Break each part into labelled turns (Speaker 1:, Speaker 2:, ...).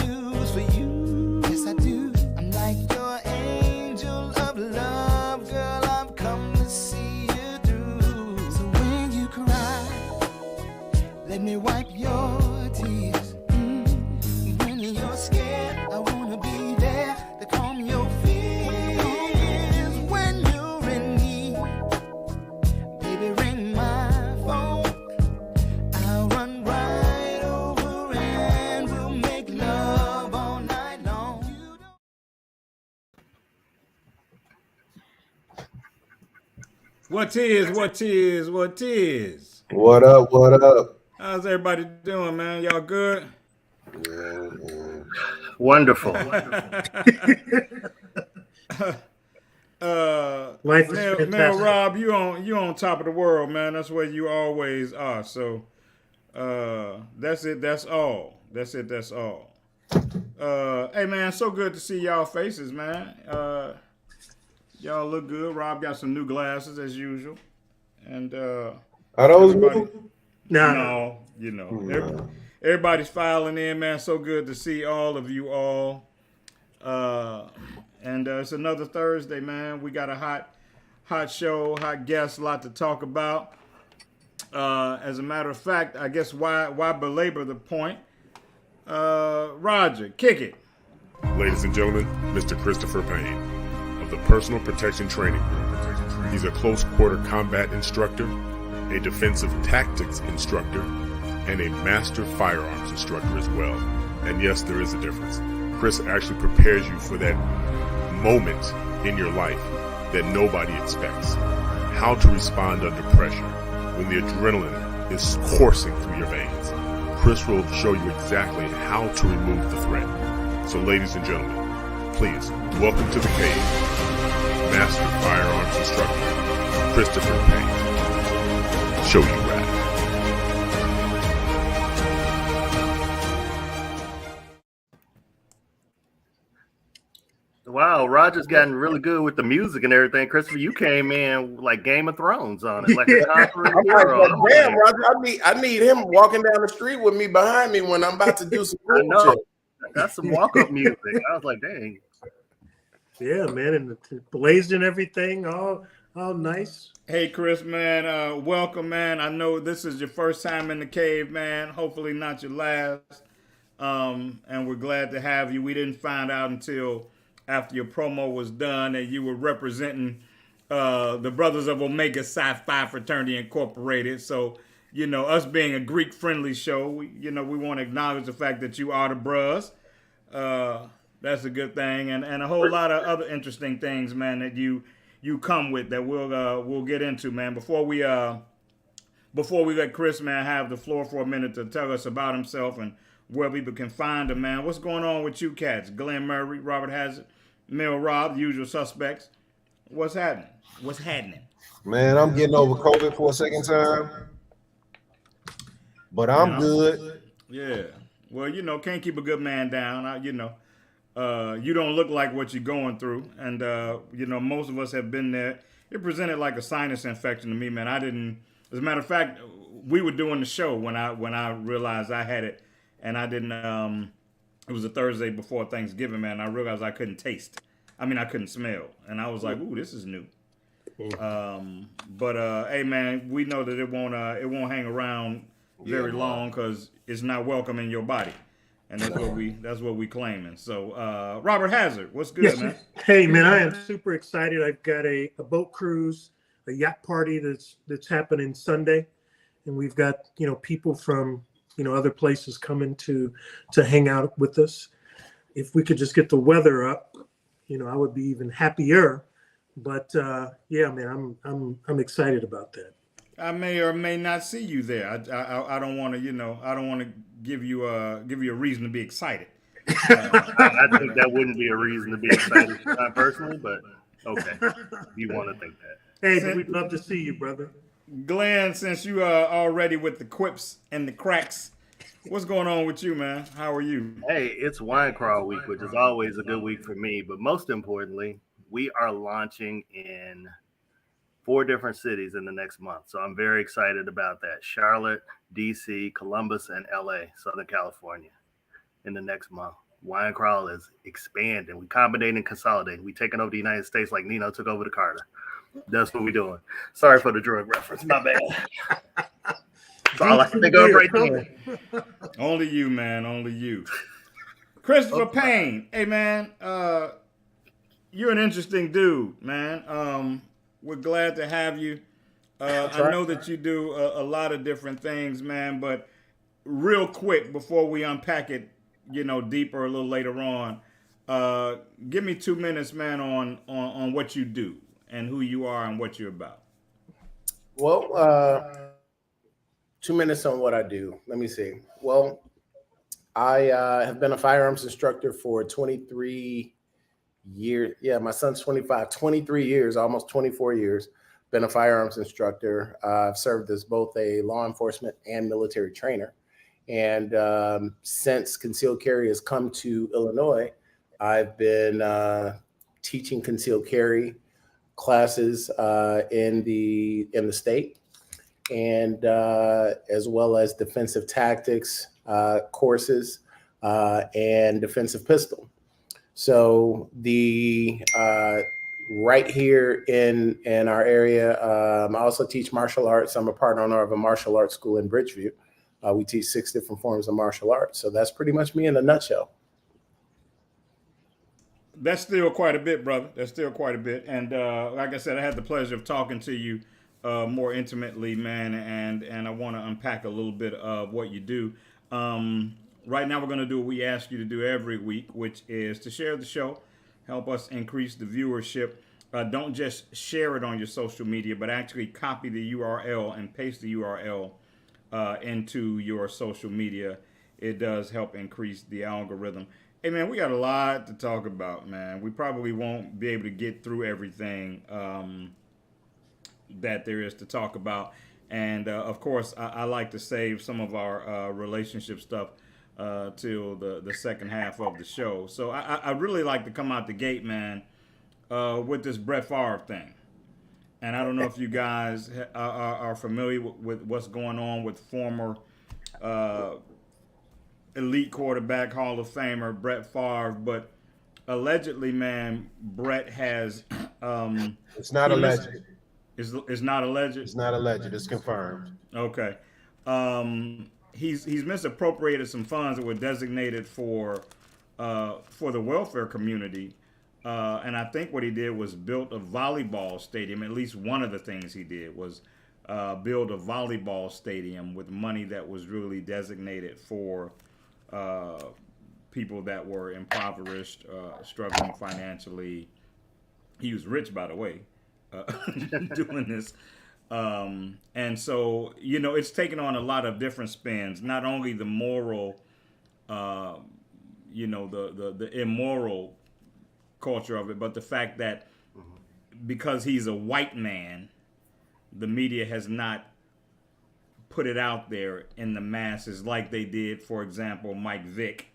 Speaker 1: news for you. Yes, I do. I'm like your angel of love, girl. I've come to see you through. So when you cry, let me wipe your tears. When you're scared, I wanna be there to calm your fears. When you're in need, baby, ring my phone. I'll run right over and we'll make love all night long.
Speaker 2: What is? What is? What is?
Speaker 3: What up? What up?
Speaker 2: How's everybody doing, man? Y'all good?
Speaker 4: Wonderful.
Speaker 5: Life is
Speaker 2: Mel
Speaker 5: fantastic.
Speaker 2: Rob, you on top of the world, man. That's where you always are. So that's it. That's all. That's it. That's all. Hey, man, so good to see y'all faces, man. Y'all look good. Rob got some new glasses as usual, and
Speaker 3: Are those new?
Speaker 2: no, you know, everybody's filing in, man. So good to see all of you all. And it's another Thursday, man. We got a hot show, hot guests, a lot to talk about. As a matter of fact, I guess why belabor the point? Roger, kick it.
Speaker 6: Ladies and gentlemen, Mr. Christopher Payne of the Personal Protection Training Group. He's a close quarter combat instructor, a defensive tactics instructor, and a master firearms instructor as well. And yes, there is a difference. Chris actually prepares you for that moment in your life that nobody expects. How to respond under pressure when the adrenaline is coursing through your veins. Chris will show you exactly how to remove the threat. So ladies and gentlemen, please welcome to the cave, Master Firearms Instructor, Christopher Payne. Show you rap.
Speaker 4: Wow, Roger's gotten really good with the music and everything. Christopher, you came in like Game of Thrones on it, like a conquering
Speaker 3: I'm
Speaker 4: hero.
Speaker 3: like, damn, Roger, I need him walking down the street with me behind me when I'm about to do some
Speaker 4: I
Speaker 3: cool
Speaker 4: know.
Speaker 3: shit.
Speaker 4: That's some walk-up music. I was like, dang.
Speaker 5: Yeah, man, and the blazed and everything, all nice.
Speaker 2: Hey, Chris, man, welcome, man. I know this is your first time in the cave, man. Hopefully not your last. And we're glad to have you. We didn't find out until after your promo was done that you were representing the Brothers of Omega Sci-Fi Fraternity Incorporated. So, you know, us being a Greek-friendly show, we want to acknowledge the fact that you are the bros. That's a good thing, and a whole lot of other interesting things, man, that you come with that we'll get into, man. Before we let Chris, man, have the floor for a minute to tell us about himself and where people can find him, man. What's going on with you cats? Glenn Murray, Robert Hazard, Mel Rob, the usual suspects. What's happening?
Speaker 3: Man, I'm getting over COVID for a second time, but I'm good.
Speaker 2: Yeah. Well, can't keep a good man down. You don't look like what you're going through, and most of us have been there. It presented like a sinus infection to me, man. I didn't. As a matter of fact, we were doing the show when I realized I had it, and I didn't. It was a Thursday before Thanksgiving, man. And I realized I couldn't taste. I mean, I couldn't smell, and I was like, "Ooh, this is new." But hey, man, we know that it won't hang around very long because it's not welcome in your body, and that's what we claiming. So, Robert Hazard, what's good,
Speaker 5: Yes.
Speaker 2: man?
Speaker 5: Hey, man, I am super excited. I've got a boat cruise, a yacht party that's happening Sunday, and we've got people from other places coming to hang out with us. If we could just get the weather up, I would be even happier. But yeah, man, I'm excited about that.
Speaker 2: I may or may not see you there. I don't want to, I don't want to give you a reason to be excited.
Speaker 4: I think that wouldn't be a reason to be excited, not personally, but okay, you want to think that.
Speaker 5: Hey, but we'd love to see you, brother.
Speaker 2: Glenn, since you are already with the quips and the cracks, what's going on with you, man? How are you?
Speaker 4: Hey, it's Wine Crawl Week, which is always a good week for me. But most importantly, we are launching in 4 different cities in the next month. So I'm very excited about that. Charlotte, DC, Columbus, and LA, Southern California, in the next month. Wine Crawl is expanding. We combinating and consolidating. We taking over the United States like Nino took over the Carter. That's what we're doing. Sorry for the drug reference. My bad. That's all I can think of right there.
Speaker 2: Only you, man. Only you. Christopher Payne. Hey, man. You're an interesting dude, man. We're glad to have you. I know that you do a lot of different things, man, but real quick before we unpack it, deeper a little later on, give me 2 minutes, man, on what you do and who you are and what you're about.
Speaker 3: Well, 2 minutes on what I do. Let me see. Well, I have been a firearms instructor for 23 years. Yeah, my son's 25, 23 years, almost 24 years. Been a firearms instructor. I've served as both a law enforcement and military trainer. And since concealed carry has come to Illinois, I've been teaching concealed carry classes in the state, and as well as defensive tactics courses and defensive pistol. So the right here in our area, I also teach martial arts. I'm a part owner of a martial arts school in Bridgeview. We teach 6 different forms of martial arts. So that's pretty much me in a nutshell.
Speaker 2: That's still quite a bit, brother. That's still quite a bit. And like I said, I had the pleasure of talking to you more intimately, man. And I want to unpack a little bit of what you do. Right now, we're going to do what we ask you to do every week, which is to share the show, help us increase the viewership. Don't just share it on your social media, but actually copy the URL and paste the URL into your social media. It does help increase the algorithm. Hey, man, we got a lot to talk about, man. We probably won't be able to get through everything that there is to talk about. And, of course, I like to save some of our relationship stuff till the second half of the show. So I really like to come out the gate, man, with this Brett Favre thing. And I don't know if you guys are familiar with what's going on with former elite quarterback, Hall of Famer Brett Favre, but allegedly, man, Brett has.
Speaker 7: It's not alleged.
Speaker 2: It's not alleged.
Speaker 7: It's not alleged. It's confirmed.
Speaker 2: Okay. He's misappropriated some funds that were designated for the welfare community. And I think what he did was built a volleyball stadium. At least one of the things he did was build a volleyball stadium with money that was really designated for people that were impoverished, struggling financially. He was rich, by the way, doing this. And so, it's taken on a lot of different spins, not only the moral, the immoral culture of it, but the fact that because he's a white man, the media has not put it out there in the masses like they did, for example, Mike Vick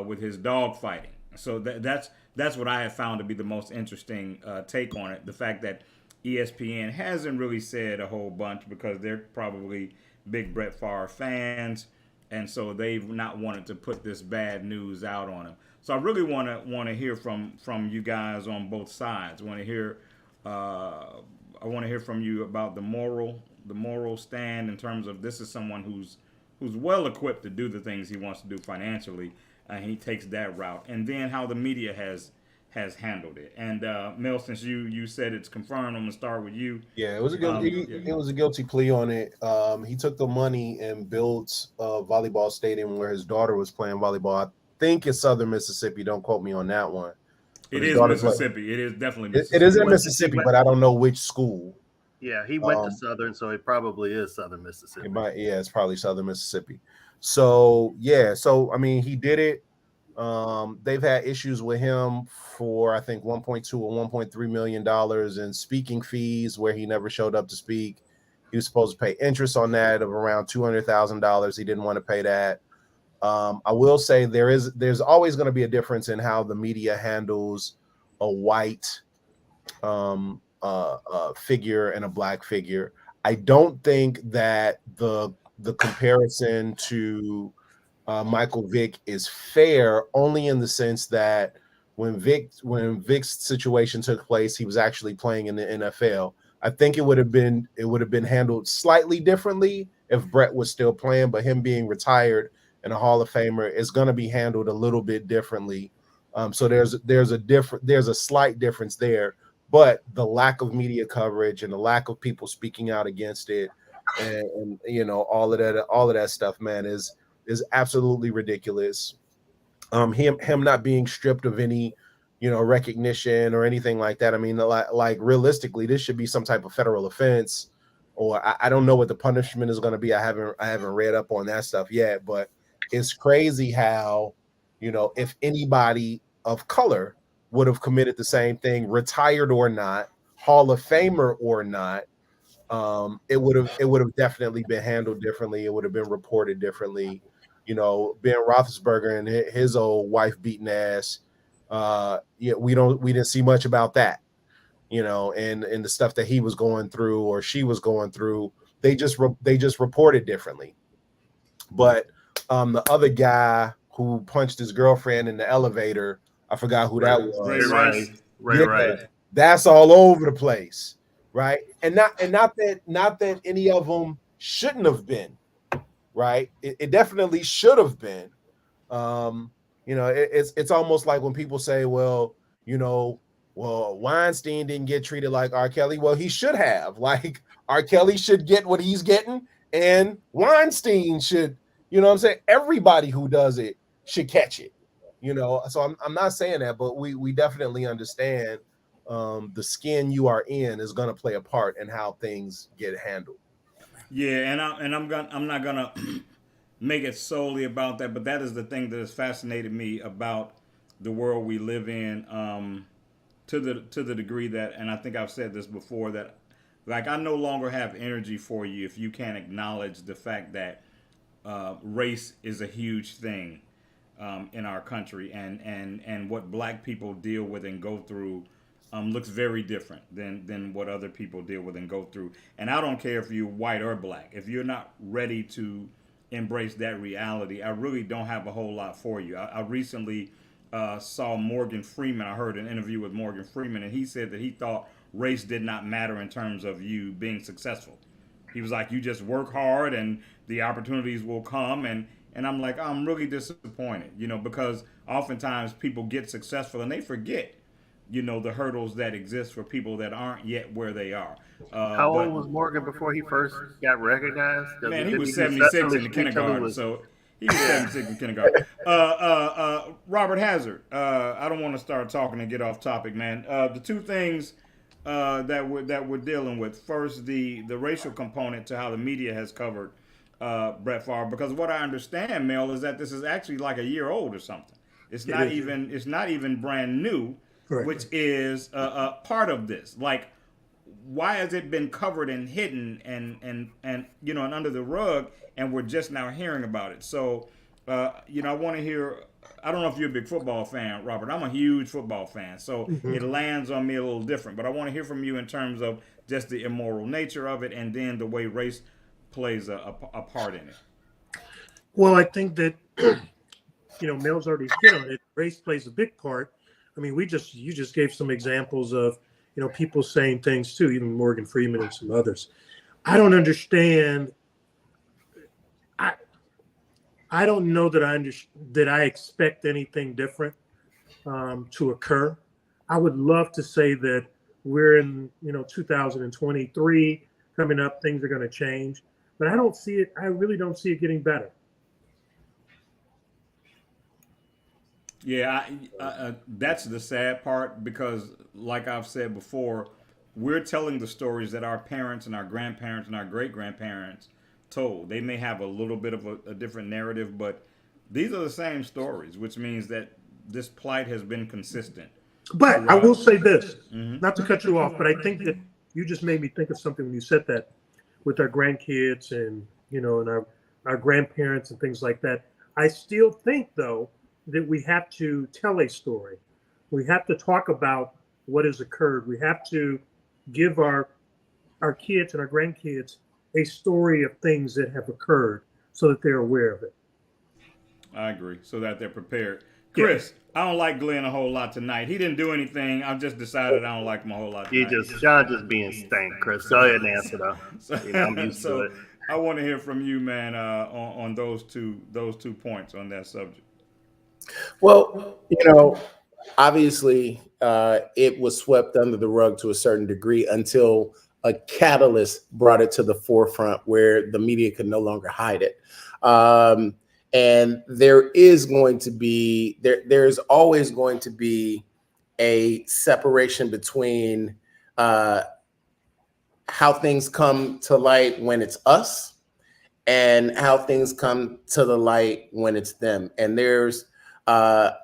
Speaker 2: with his dog fighting. So that's what I have found to be the most interesting take on it. The fact that ESPN hasn't really said a whole bunch because they're probably big Brett Favre fans, and so they've not wanted to put this bad news out on him. So I really want to hear from you guys on both sides. I want to hear from you about the moral stand in terms of this is someone who's well equipped to do the things he wants to do financially, and he takes that route. And then how the media has handled it. And Mel, since you said it's confirmed, I'm gonna start with you.
Speaker 7: Yeah, it was a guilty. It was a guilty plea on it. He took the money and built a volleyball stadium where his daughter was playing volleyball. I think it's Southern Mississippi. Don't quote me on that one.
Speaker 2: It is Mississippi. It is definitely Mississippi.
Speaker 7: It is in Mississippi, but I don't know which school.
Speaker 4: Yeah, he went to Southern, so it probably is Southern Mississippi.
Speaker 7: It's probably Southern Mississippi. So I mean, he did it. They've had issues with him for I think 1.2 or 1.3 million dollars in speaking fees where he never showed up to speak. He was supposed to pay interest on that of around $200,000. He didn't want to pay that. I will say there's always going to be a difference in how the media handles a white figure and a black figure. I don't think that the comparison to Michael Vick is fair only in the sense that when Vick's situation took place, he was actually playing in the NFL. I think it would have been handled slightly differently if Brett was still playing, but him being retired and a Hall of Famer is going to be handled a little bit differently. So there's a slight difference there, but the lack of media coverage and the lack of people speaking out against it, and you know, all of that stuff, man, is absolutely ridiculous. Him not being stripped of any, you know, recognition or anything like that. I mean, like realistically, this should be some type of federal offense, or I don't know what the punishment is going to be. I haven't read up on that stuff yet, but it's crazy how, you know, if anybody of color would have committed the same thing, retired or not, Hall of Famer or not, it would have definitely been handled differently. It would have been reported differently. You know, Ben Roethlisberger and his old wife beating ass. Yeah, we didn't see much about that. You know, and the stuff that he was going through or she was going through, they just reported differently. But the other guy who punched his girlfriend in the elevator, I forgot who that was.
Speaker 2: Ray Rice.
Speaker 7: That's all over the place, right? And not that any of them shouldn't have been, right? It definitely should have been. You know, it's almost like when people say, well, you know, well, Weinstein didn't get treated like R. Kelly. Well, he should have. Like, R. Kelly should get what he's getting, and Weinstein should, you know what I'm saying? Everybody who does it should catch it. You know, so I'm not saying that, but we definitely understand the skin you are in is going to play a part in how things get handled.
Speaker 2: Yeah, I'm not gonna make it solely about that, but that is the thing that has fascinated me about the world we live in, to the degree that, and I think I've said this before, that like I no longer have energy for you if you can't acknowledge the fact that race is a huge thing in our country, and what black people deal with and go through looks very different than what other people deal with and go through. And I don't care if you're white or black. If you're not ready to embrace that reality, I really don't have a whole lot for you. I recently saw Morgan Freeman. I heard an interview with Morgan Freeman, and he said that he thought race did not matter in terms of you being successful. He was like, you just work hard and the opportunities will come. And I'm like, I'm really disappointed, you know, because oftentimes people get successful and they forget, you know, the hurdles that exist for people that aren't yet where they are.
Speaker 4: How old was Morgan before he first got recognized?
Speaker 2: Man, he was 76 in the kindergarten, so he was 76 in kindergarten. Robert Hazard, I don't want to start talking and get off topic, man. The two things that we're dealing with. First, the racial component to how the media has covered Brett Favre, because what I understand, Mel, is that this is actually like a year old or something. It's not even brand new,
Speaker 5: Correct.
Speaker 2: which is part of this. Like, why has it been covered and hidden and you know, and under the rug, and we're just now hearing about it? So, you know, I want to hear. I don't know if you're a big football fan, Robert. I'm a huge football fan, so it lands on me a little different. But I want to hear from you in terms of just the immoral nature of it, and then the way race plays a part in it.
Speaker 5: Well, I think that you know, Mel's already hit on it. Race plays a big part. I mean, you just gave some examples of, you know, people saying things too, even Morgan Freeman and some others. I don't understand. I don't know that I expect anything different to occur. I would love to say that we're in, you know, 2023 coming up, things are going to change, but I don't see it. I really don't see it getting better.
Speaker 2: Yeah, that's the sad part, because, like I've said before, we're telling the stories that our parents and our grandparents and our great-grandparents told. They may have a little bit of a different narrative, but these are the same stories, which means that this plight has been consistent.
Speaker 5: But I will say this, not to cut you off, but I think that you just made me think of something when you said that with our grandkids and, you know, and our grandparents and things like that. I still think, though, that we have to tell a story. We have to talk about what has occurred. We have to give our kids and our grandkids a story of things that have occurred so that they're aware of it.
Speaker 2: I agree. So that they're prepared. Chris, I don't like Glenn a whole lot tonight. He didn't do anything. I've just decided I don't like him a whole lot tonight.
Speaker 4: John just being stank, Chris. Go ahead and answer though. I'm used to it.
Speaker 2: I want to hear from you, man, on those two points on that subject.
Speaker 3: Well, obviously, it was swept under the rug to a certain degree until a catalyst brought it to the forefront where the media could no longer hide it. And there is going to be, there's always going to be a separation between how things come to light when it's us and how things come to the light when it's them. And there's a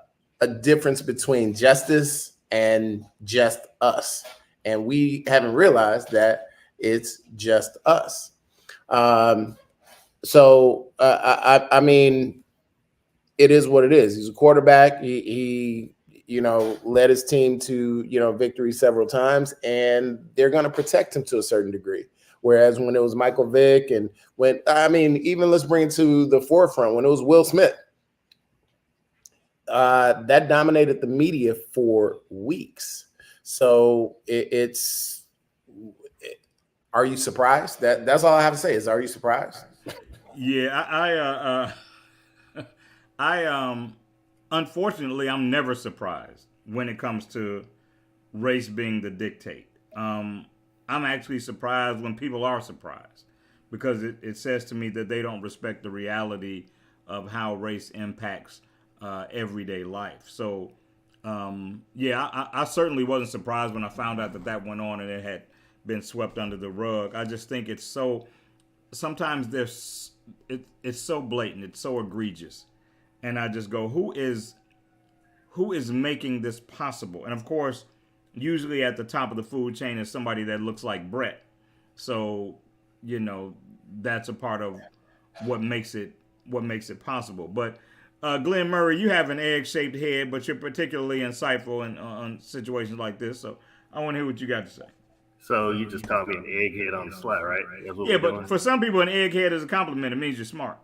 Speaker 3: difference between justice and just us. And we haven't realized that it's just us. So I mean, it is what it is. He's a quarterback. He led his team to, victory several times, and they're going to protect him to a certain degree. Whereas when it was Michael Vick and even let's bring it to the forefront, when it was Will Smith, that dominated the media for weeks. So are you surprised? That's all I have to say is, are you surprised?
Speaker 2: Yeah, I unfortunately, I'm never surprised when it comes to race being the dictate. I'm actually surprised when people are surprised, because it says to me that they don't respect the reality of how race impacts everyday life. So, I certainly wasn't surprised when I found out that went on and it had been swept under the rug. I just think it's so, sometimes it's so blatant, it's so egregious. And I just go, who is making this possible? And of course, usually at the top of the food chain is somebody that looks like Brett. So, that's a part of what makes it possible. But Glenn Murray, you have an egg-shaped head, but you're particularly insightful on situations like this. So I want to hear what you got to say.
Speaker 4: So you just called me an egghead on the slide, right?
Speaker 2: Yeah, but doing? For some people, an egghead is a compliment. It means you're smart.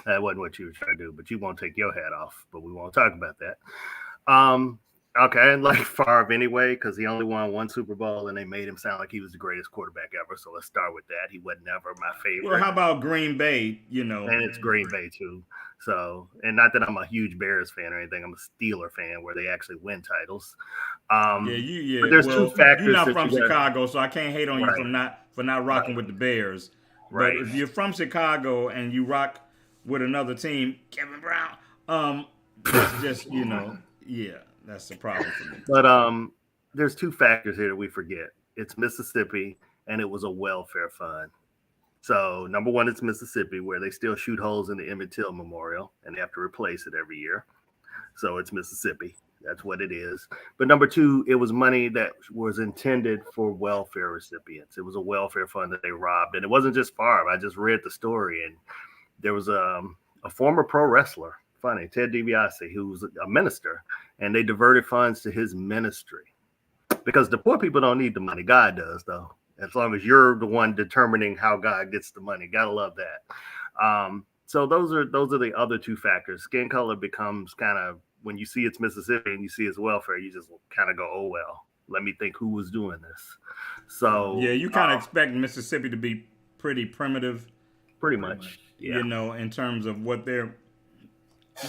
Speaker 4: That wasn't what you were trying to do, but you won't take your hat off. But we won't talk about that. Okay, and like Favre anyway, because he only won one Super Bowl, and they made him sound like he was the greatest quarterback ever. So let's start with that. He was never my favorite.
Speaker 2: Well, how about Green Bay?
Speaker 4: And it's Green Bay too. So, and not that I'm a huge Bears fan or anything. I'm a Steeler fan where they actually win titles. But there's two factors.
Speaker 2: You're not from Chicago, so I can't hate on you for not rocking with the Bears. Right. But if you're from Chicago and you rock with another team, Kevin Brown, that's just that's the problem for me.
Speaker 4: But there's two factors here that we forget. It's Mississippi, and it was a welfare fund. So number one, it's Mississippi, where they still shoot holes in the Emmett Till Memorial, and they have to replace it every year. So it's Mississippi. That's what it is. But number two, it was money that was intended for welfare recipients. It was a welfare fund that they robbed. And it wasn't just Favre. I just read the story, and there was a former pro wrestler, Ted DiBiase, who was a minister, and they diverted funds to his ministry. Because the poor people don't need the money. God does, though. As long as you're the one determining how God gets the money. Gotta love that. So those are the other two factors. Skin color becomes kind of, when you see it's Mississippi and you see it's welfare, you just kind of go, oh, well, let me think who was doing this. So
Speaker 2: yeah, you kind of expect Mississippi to be pretty primitive.
Speaker 4: Pretty much. Yeah.
Speaker 2: In terms of what their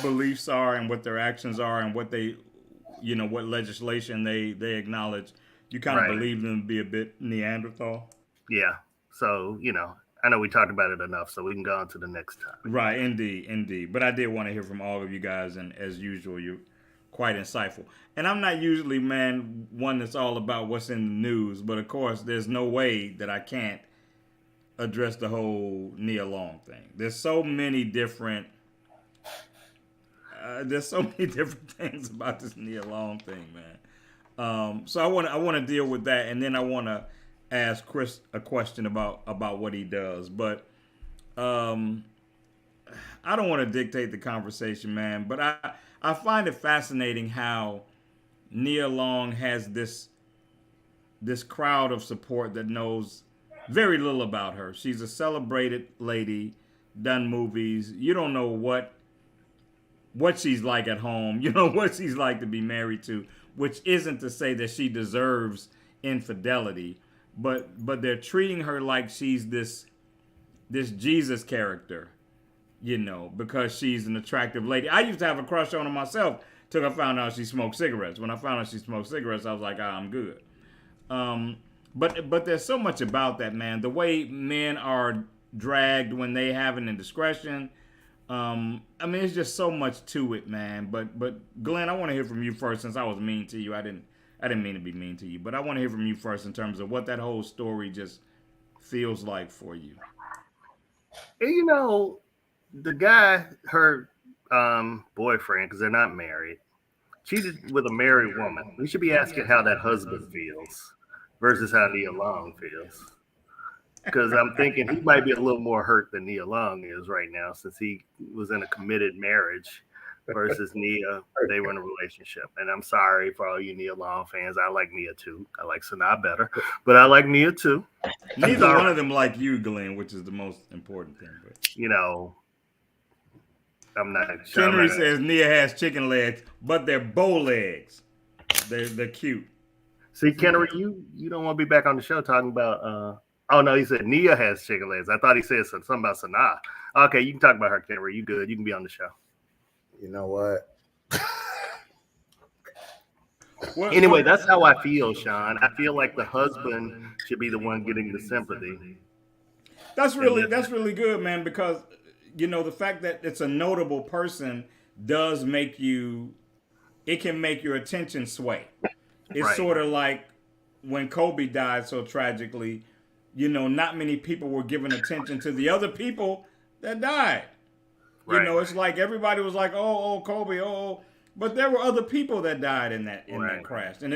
Speaker 2: beliefs are and what their actions are and what they, what legislation they acknowledge. You kind of believe them to be a bit Neanderthal.
Speaker 4: Yeah. So, I know we talked about it enough, so we can go on to the next topic.
Speaker 2: Right. Indeed. But I did want to hear from all of you guys. And as usual, you're quite insightful. And I'm not usually, one that's all about what's in the news. But of course, there's no way that I can't address the whole Nia Long thing. There's so many different things about this Nia Long thing, man. So I want to deal with that, and then I want to ask Chris a question about what he does. But I don't want to dictate the conversation, man. But I find it fascinating how Nia Long has this crowd of support that knows very little about her. She's a celebrated lady, done movies. You don't know what what she's like at home, you know, what she's like to be married to, which isn't to say that she deserves infidelity, but they're treating her like she's this Jesus character, you know, because she's an attractive lady. I used to have a crush on her myself till I found out she smoked cigarettes. When I found out she smoked cigarettes, I was like, I'm good. But there's so much about that, man. The way men are dragged when they have an indiscretion. I mean, it's just so much to it, man. But Glenn, I want to hear from you first, since I was mean to you. I didn't mean to be mean to you, but I want to hear from you first in terms of what that whole story just feels like for you.
Speaker 4: And, you know, the guy, her boyfriend, because they're not married, cheated with a married woman. We should be asking how that husband feels versus how Nia Long feels. Because I'm thinking he might be a little more hurt than Nia Long is right now, since he was in a committed marriage versus Nia, they were in a relationship. And I'm sorry for all you Nia Long fans. I like Nia too. I like Sanaa better, but I like Nia too.
Speaker 2: Neither one of them like you, Glenn, which is the most important thing. But
Speaker 4: you know, I'm not.
Speaker 2: Henry says Nia has chicken legs, but they're bow legs. They're cute.
Speaker 4: See, Kennery, you don't want to be back on the show talking about. Oh no, he said Nia has chicken legs. I thought he said something about Sanaa. Okay, you can talk about her, Kennery. You good? You can be on the show.
Speaker 3: You know what?
Speaker 4: Anyway, that's how I feel, Sean. I feel like the husband should be the one getting the sympathy.
Speaker 2: That's really good, man, because you know the fact that it's a notable person does make you. It can make your attention sway. It's
Speaker 4: Right.
Speaker 2: sort of like when Kobe died so tragically. You know, not many people were giving attention to the other people that died. You
Speaker 4: Right.
Speaker 2: know, it's like everybody was like, "Oh, Kobe, oh," but there were other people that died in that
Speaker 4: Right.
Speaker 2: crash, and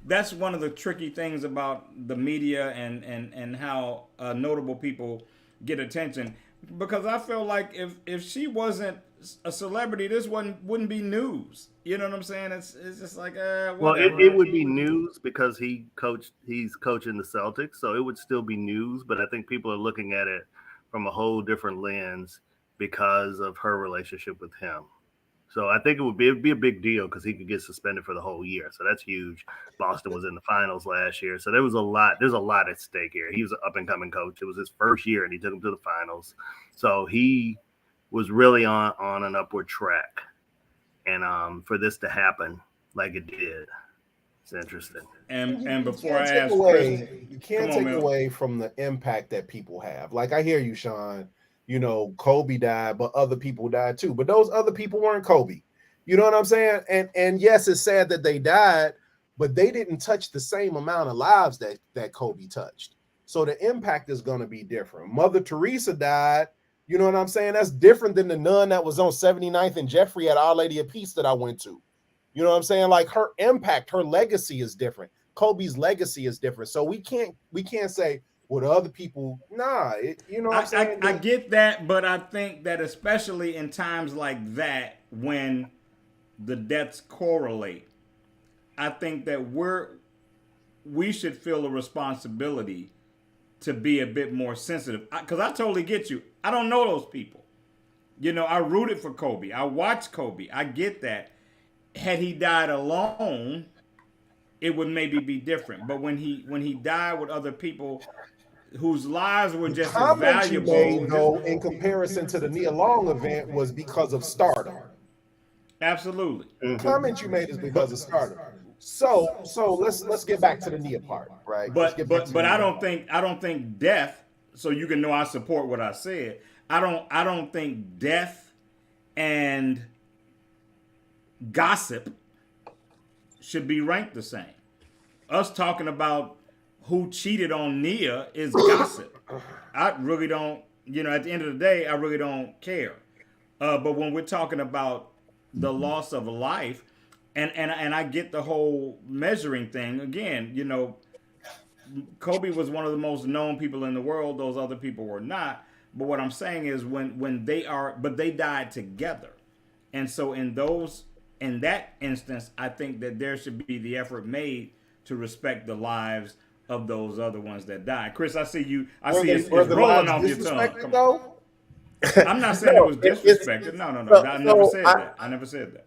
Speaker 2: that's one of the tricky things about the media and how notable people get attention. Because I feel like if she wasn't a celebrity, this wouldn't be news. You know what I'm saying? It's just like
Speaker 4: Well,
Speaker 2: whatever.
Speaker 4: it would be news because he's coaching the Celtics, so it would still be news. But I think people are looking at it from a whole different lens because of her relationship with him. So I think it'd be a big deal because he could get suspended for the whole year. So that's huge. Boston was in the finals last year, so there's a lot at stake here. He was an up and coming coach. It was his first year, and he took him to the finals. So he was really on an upward track. And for this to happen like it did, it's interesting.
Speaker 2: And before I
Speaker 7: can't take
Speaker 2: ask
Speaker 7: away,
Speaker 2: Chris,
Speaker 7: you can't
Speaker 2: come on,
Speaker 7: take
Speaker 2: man.
Speaker 7: away from the impact that people have. Like I hear you, Sean. You know, Kobe died, but other people died too. But those other people weren't Kobe. You know what I'm saying? And yes, it's sad that they died, but they didn't touch the same amount of lives that Kobe touched. So the impact is going to be different. Mother Teresa died. You know what I'm saying? That's different than the nun that was on 79th and Jeffrey at Our Lady of Peace that I went to. You know what I'm saying? Like her impact, her legacy is different. Kobe's legacy is different. So we can't say, well, the other people, you know what I'm saying?
Speaker 2: I get that, but I think that especially in times like that, when the deaths correlate, I think that we should feel a responsibility to be a bit more sensitive. Because I totally get you. I don't know those people. You know, I rooted for Kobe. I watched Kobe. I get that. Had he died alone, it would maybe be different. But when he died with other people whose lives were just as valuable.
Speaker 7: You made, though, in comparison to the Nia Long event was because of stardom.
Speaker 2: Absolutely.
Speaker 7: The comment you made is because of stardom. So let's get back to the Nia part, right?
Speaker 2: But I don't think death. So you can know I support what I said. I don't think death and gossip should be ranked the same. Us talking about who cheated on Nia is gossip. I really don't, at the end of the day, I really don't care. But when we're talking about the loss of a life, and I get the whole measuring thing, again, Kobe was one of the most known people in the world. Those other people were not. But what I'm saying is but they died together. And so in that instance, I think that there should be the effort made to respect the lives of those other ones that died. Chris, I see you. I see it's rolling off your tongue.
Speaker 7: Though?
Speaker 2: I'm not saying it was disrespected. No. I never said that. I never said that.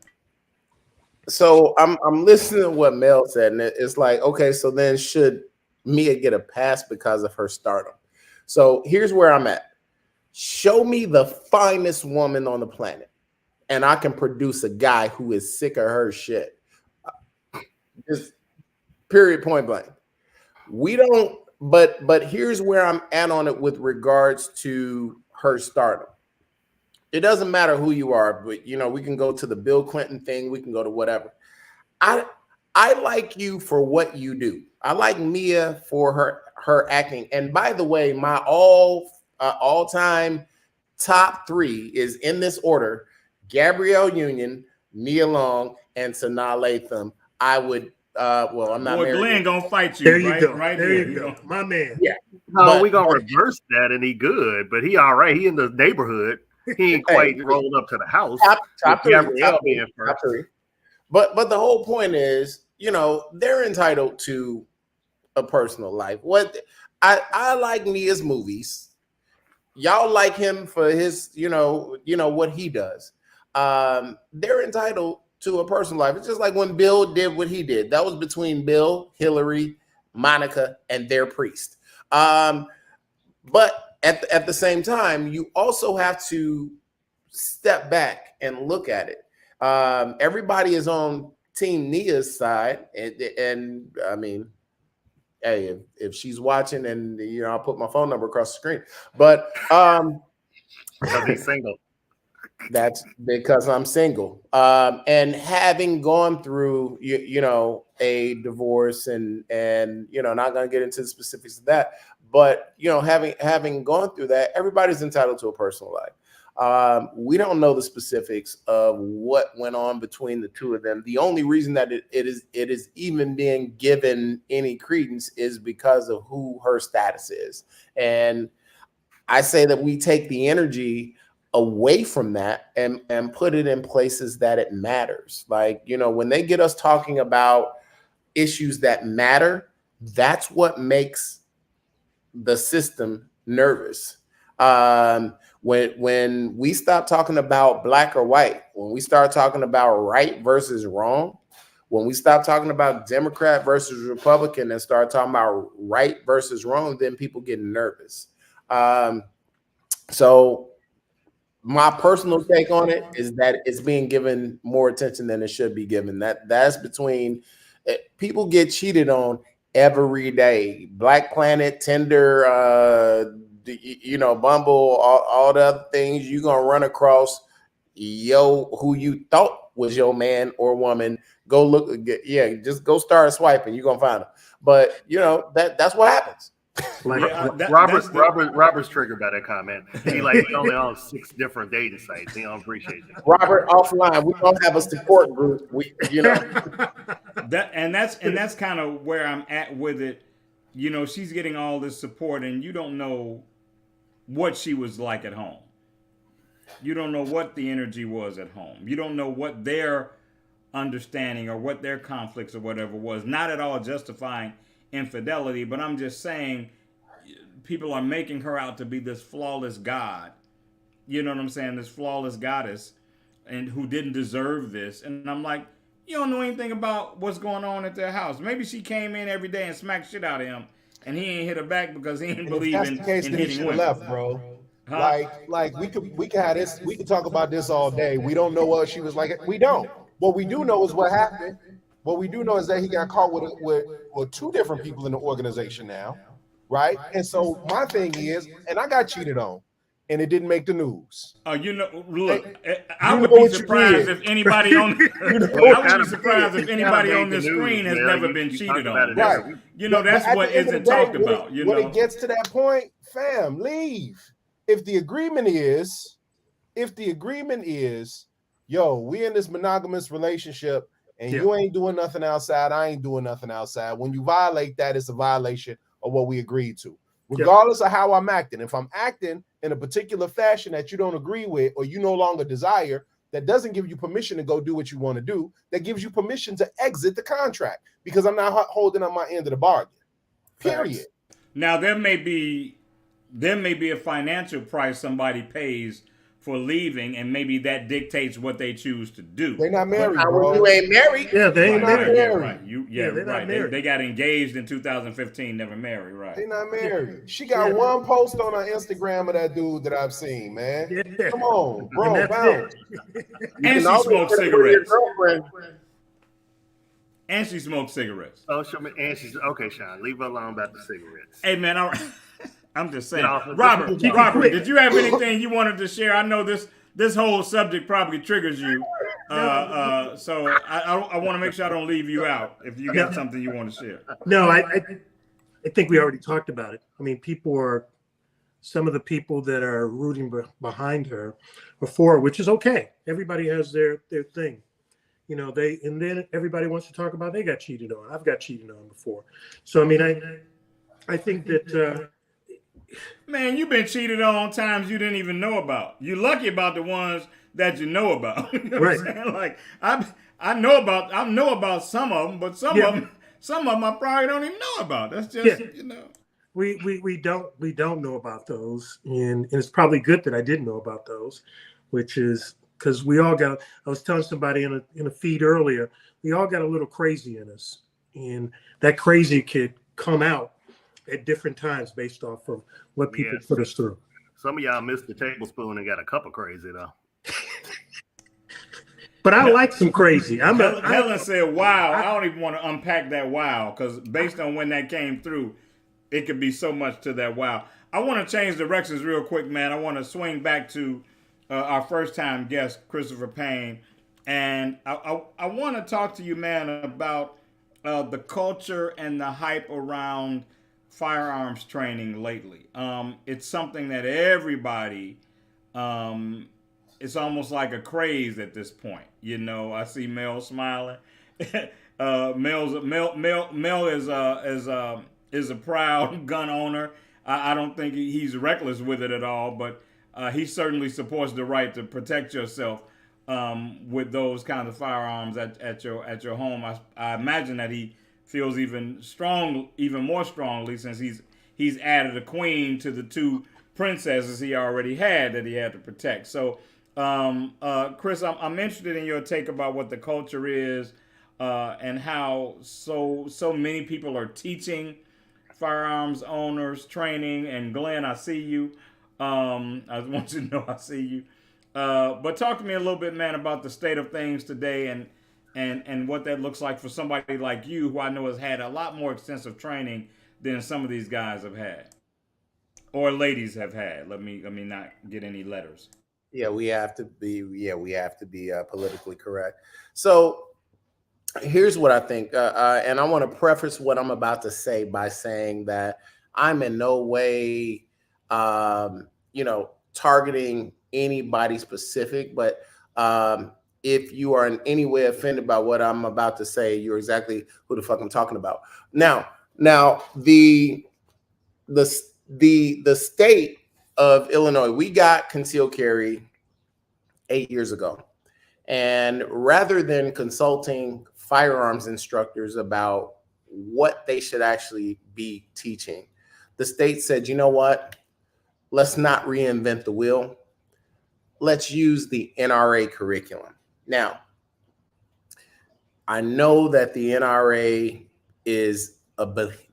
Speaker 3: So I'm listening to what Mel said, and it's like, okay, so then should Mia get a pass because of her stardom? So here's where I'm at. Show me the finest woman on the planet, and I can produce a guy who is sick of her shit. Just period, point blank. We don't, but here's where I'm at on it with regards to her stardom. It doesn't matter who you are, but we can go to the Bill Clinton thing, we can go to whatever. I like you for what you do. I like Mia for her acting. And by the way, my all-time top 3 is in this order: Gabrielle Union, Nia Long, and Sanaa Lathan. I would I'm not married.
Speaker 2: Glenn gonna fight you.
Speaker 5: There you
Speaker 2: right,
Speaker 5: go.
Speaker 2: Right
Speaker 5: there
Speaker 2: here.
Speaker 5: you go. My man.
Speaker 3: Yeah.
Speaker 4: No, we gonna reverse that, and he good, but he all right. He in the neighborhood. He ain't quite rolled up to the house.
Speaker 3: Top three. But the whole point is, they're entitled to a personal life. What I like Nia's movies. Y'all like him for his, what he does. They're entitled to a personal life. It's just like when Bill did what he did. That was between Bill, Hillary, Monica, and their priest. But at the same time, you also have to step back and look at it. Everybody is on Team Nia's side, and I mean, hey, if she's watching, and I'll put my phone number across the screen. But
Speaker 4: because he's single.
Speaker 3: That's because I'm single. And having gone through a divorce and not gonna get into the specifics of that, but having gone through that, everybody's entitled to a personal life. We don't know the specifics of what went on between the two of them. The only reason that it is even being given any credence is because of who her status is. And I say that we take the energy away from that and put it in places that it matters. Like, when they get us talking about issues that matter, that's what makes the system nervous. When we stop talking about black or white, when we start talking about right versus wrong, when we stop talking about Democrat versus Republican and start talking about right versus wrong, then people get nervous. So my personal take on it is that it's being given more attention than it should be given. That's between people get cheated on every day. Black Planet, Tinder, Bumble, all the other things. You're gonna run across who you thought was your man or woman. Go look, just go start swiping. You're gonna find them. But that's what happens.
Speaker 4: Robert's triggered by that comment. He only on 6 different dating sites. He don't appreciate it.
Speaker 3: Robert, offline, we don't have a support group.
Speaker 2: That's kind of where I'm at with it. She's getting all this support, and you don't know what she was like at home. You don't know what the energy was at home. You don't know what their understanding or what their conflicts or whatever was. Not at all justifying infidelity, but I'm just saying people are making her out to be this flawless god. You know what I'm saying? This flawless goddess, and who didn't deserve this. And I'm like, you don't know anything about what's going on at their house. Maybe she came in every day and smacked shit out of him, and he ain't hit her back because he didn't believe in hitting women.
Speaker 7: Left, bro. Huh? Like we could have this. We could talk about this all day. We don't know what she was like. We don't. What we do know is what happened. What we do know is that he got caught with 2 different people in the organization now, right? And so my thing is, and I got cheated on, and it didn't make the news.
Speaker 2: Oh, look, I would be surprised if anybody on the screen has never been cheated on.
Speaker 7: Right.
Speaker 2: That's what isn't talked about.
Speaker 7: When it gets to that point, fam, leave. If the agreement is, yo, we in this monogamous relationship, and you ain't doing nothing outside, I ain't doing nothing outside. When you violate that, it's a violation of what we agreed to. Regardless of how I'm acting. If I'm acting in a particular fashion that you don't agree with or you no longer desire, that doesn't give you permission to go do what you want to do. That gives you permission to exit the contract because I'm not holding up my end of the bargain. Period.
Speaker 2: Now, there may be there may be a financial price somebody pays for leaving, and maybe that dictates what they choose to do.
Speaker 7: They're not married,
Speaker 3: Now, when
Speaker 7: bro.
Speaker 3: you ain't married,
Speaker 5: Yeah, they ain't
Speaker 2: Right,
Speaker 5: married.
Speaker 2: yeah,
Speaker 7: married.
Speaker 2: right.
Speaker 5: Yeah, they're not
Speaker 2: Right.
Speaker 5: married.
Speaker 2: They got engaged in 2015, never married, right?
Speaker 7: They're not married. She got
Speaker 5: Yeah.
Speaker 7: one post on her Instagram of that dude that I've seen, man.
Speaker 5: Yeah.
Speaker 7: Come on,
Speaker 5: And
Speaker 7: bro,
Speaker 5: that's
Speaker 7: bounce.
Speaker 5: it.
Speaker 2: And she
Speaker 3: always
Speaker 2: smokes
Speaker 3: put it with your
Speaker 2: cigarettes.
Speaker 3: girlfriend.
Speaker 2: And she smokes cigarettes.
Speaker 4: Social media, and she's okay, Sean. Leave her alone about the cigarettes.
Speaker 2: Hey, man, I'm just saying.
Speaker 4: Get off.
Speaker 2: Robert,
Speaker 5: Keep it
Speaker 2: Robert,
Speaker 5: quick.
Speaker 2: did you have anything you wanted to share? I know this whole subject probably triggers you. So I want to make sure I don't leave you out if you got something you want to share.
Speaker 5: No, I think we already talked about it. I mean, some of the people that are rooting behind her or for her, which is okay. Everybody has their thing. You know, and then everybody wants to talk about they got cheated on. I've got cheated on before. So, I mean, I think that,
Speaker 2: Man, you've been cheated on times you didn't even know about. You're lucky about the ones that you know about. You know
Speaker 5: Right.
Speaker 2: what I'm saying? Like I know about some of them, but some of them I probably don't even know about. That's just you know.
Speaker 5: we don't know about those, and it's probably good that I didn't know about those, which is because we all got. I was telling somebody in a feed earlier, we all got a little crazy in us, and that crazy could come out at different times based off of what people
Speaker 4: Yes.
Speaker 5: put us through.
Speaker 4: Some of y'all missed the tablespoon and got a cup of crazy though.
Speaker 5: But I like some crazy.
Speaker 2: Helen said, "Wow." I don't even want to unpack that wow because based on when that came through, it could be so much to that wow. I want to change directions real quick, man. I want to swing back to our first time guest, Christopher Payne, and I want to talk to you, man, about the culture and the hype around firearms training lately. It's something that everybody. It's almost like a craze at this point. You know, I see Mel smiling. Mel is a proud gun owner. I don't think he's reckless with it at all, but he certainly supports the right to protect yourself with those kinds of firearms at your home. I imagine that he feels even more strongly since he's added a queen to the two princesses he already had that he had to protect. So. Chris, I'm interested in your take about what the culture is and how so many people are teaching firearms owners training. And Glenn, I see you. I want you to know I see you. But talk to me a little bit, man, about the state of things today and what that looks like for somebody like you, who I know has had a lot more extensive training than some of these guys have had, or ladies have had. Let me not get any letters.
Speaker 3: Yeah, we have to be politically correct. So here's what I think, and I want to preface what I'm about to say by saying that I'm in no way, targeting anybody specific. But if you are in any way offended by what I'm about to say, you're exactly who the fuck I'm talking about. Now the state of Illinois, we got concealed carry 8 years ago. And rather than consulting firearms instructors about what they should actually be teaching, the state said, you know what? Let's not reinvent the wheel. Let's use the NRA curriculum. Now, I know that the NRA is a